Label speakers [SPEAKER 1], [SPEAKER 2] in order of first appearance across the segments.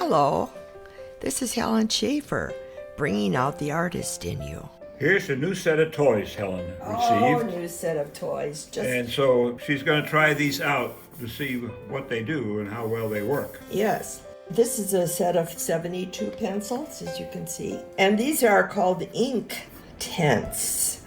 [SPEAKER 1] Hello, this is Helen Schaefer, bringing out the artist in you.
[SPEAKER 2] Here's a new set of toys Helen received.
[SPEAKER 1] New set of toys.
[SPEAKER 2] And so she's going to try these out to see what they do and how well they work.
[SPEAKER 1] Yes. This is a set of 72 pencils, as you can see. And these are called Inktense.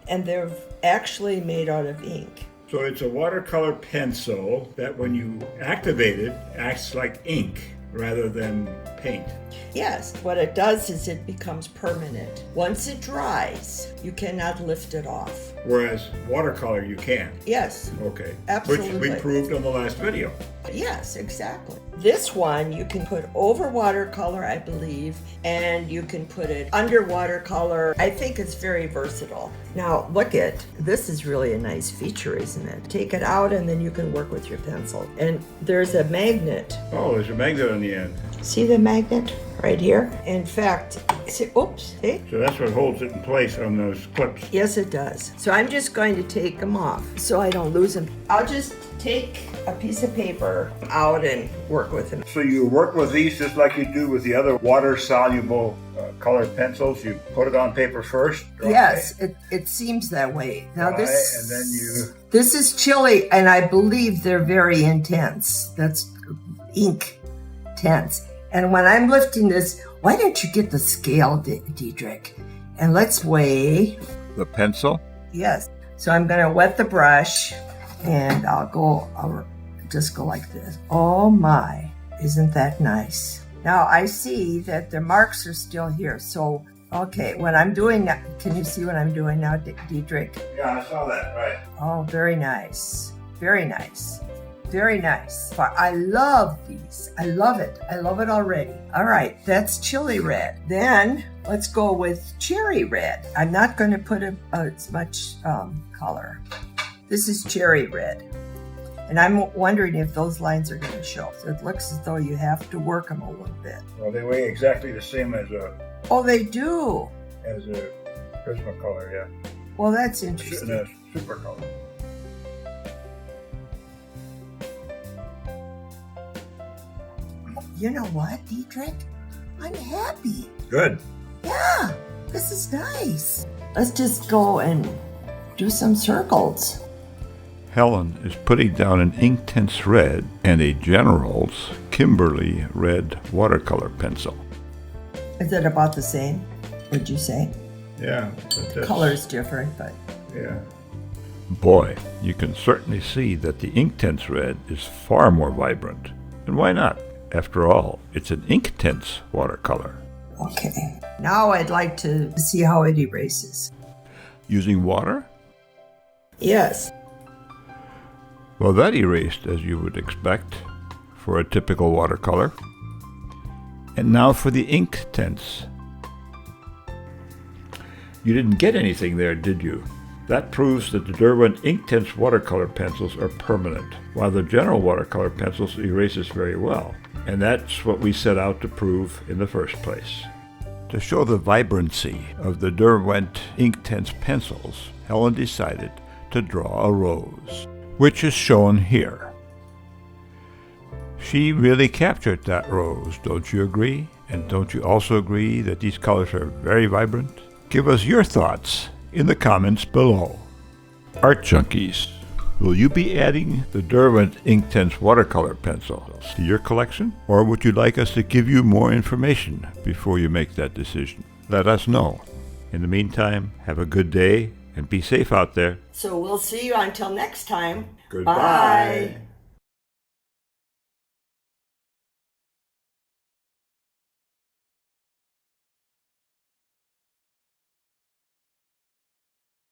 [SPEAKER 1] And they're actually made out of ink.
[SPEAKER 2] So it's a watercolor pencil that when you activate it, acts like ink rather than paint.
[SPEAKER 1] Yes, what it does is it becomes permanent. Once it dries, you cannot lift it off.
[SPEAKER 2] Whereas watercolor you can.
[SPEAKER 1] Yes.
[SPEAKER 2] Okay.
[SPEAKER 1] Absolutely.
[SPEAKER 2] Which we proved on the last video.
[SPEAKER 1] Yes, exactly. This one you can put over watercolor, I believe, and you can put it under watercolor. I think it's very versatile. Now, look at this is really a nice feature, isn't it? Take it out and then you can work with your pencil. And there's a magnet.
[SPEAKER 2] Oh, there's a magnet on the end.
[SPEAKER 1] See the magnet right here? In fact, see, oops, see?
[SPEAKER 2] So that's what holds it in place on those clips.
[SPEAKER 1] Yes, it does. So I'm just going to take them off so I don't lose them. I'll just take a piece of paper out and work with them.
[SPEAKER 2] So you work with these just like you do with the other water-soluble colored pencils. You put it on paper first. Dry,
[SPEAKER 1] Yes, it seems that way. Now
[SPEAKER 2] dry,
[SPEAKER 1] this,
[SPEAKER 2] and then you.
[SPEAKER 1] this is Chilli, and I believe they're very intense. That's Inktense. And when I'm lifting this, why don't you get the scale, Diedrich? And let's weigh.
[SPEAKER 2] The pencil?
[SPEAKER 1] Yes. So I'm going to wet the brush, and I'll just go like this. Oh my, isn't that nice? Now I see that the marks are still here. So, okay, when I'm doing that, can you see what I'm doing now, Diedrich?
[SPEAKER 2] Yeah, I saw that, right.
[SPEAKER 1] Oh, very nice. Very nice. Very nice. I love these. I love it. I love it already. All right, that's Chilli Red. Then let's go with Cherry Red. I'm not going to put as much color. This is Cherry Red. And I'm wondering if those lines are going to show. So it looks as though you have to work them a little bit.
[SPEAKER 2] Well, they weigh exactly the same as a
[SPEAKER 1] Oh, they do.
[SPEAKER 2] Prismacolor, yeah.
[SPEAKER 1] Well, that's interesting.
[SPEAKER 2] And a super color.
[SPEAKER 1] You know what, Diedrich? I'm happy.
[SPEAKER 2] Good.
[SPEAKER 1] Yeah, this is nice. Let's just go and do some circles.
[SPEAKER 3] Helen is putting down an Inktense Red and a General's Kimberly Red watercolor pencil.
[SPEAKER 1] Is it about the same, would you say?
[SPEAKER 2] Yeah.
[SPEAKER 1] The color's different, but...
[SPEAKER 2] Yeah.
[SPEAKER 3] Boy, you can certainly see that the Inktense Red is far more vibrant. And why not? After all, it's an Inktense watercolor.
[SPEAKER 1] Okay. Now I'd like to see how it erases.
[SPEAKER 3] Using water?
[SPEAKER 1] Yes.
[SPEAKER 3] Well, that erased as you would expect for a typical watercolor. And now for the Inktense. You didn't get anything there, did you? That proves that the Derwent Inktense watercolor pencils are permanent, while the general watercolor pencils erases very well. And that's what we set out to prove in the first place. To show the vibrancy of the Derwent Inktense pencils, Helen decided to draw a rose, which is shown here. She really captured that rose, don't you agree? And don't you also agree that these colors are very vibrant? Give us your thoughts in the comments below. Art Junkies, will you be adding the Derwent Inktense watercolor pencils to your collection? Or would you like us to give you more information before you make that decision? Let us know. In the meantime, have a good day and be safe out there.
[SPEAKER 1] So we'll see you until next time.
[SPEAKER 2] Goodbye.
[SPEAKER 1] Bye.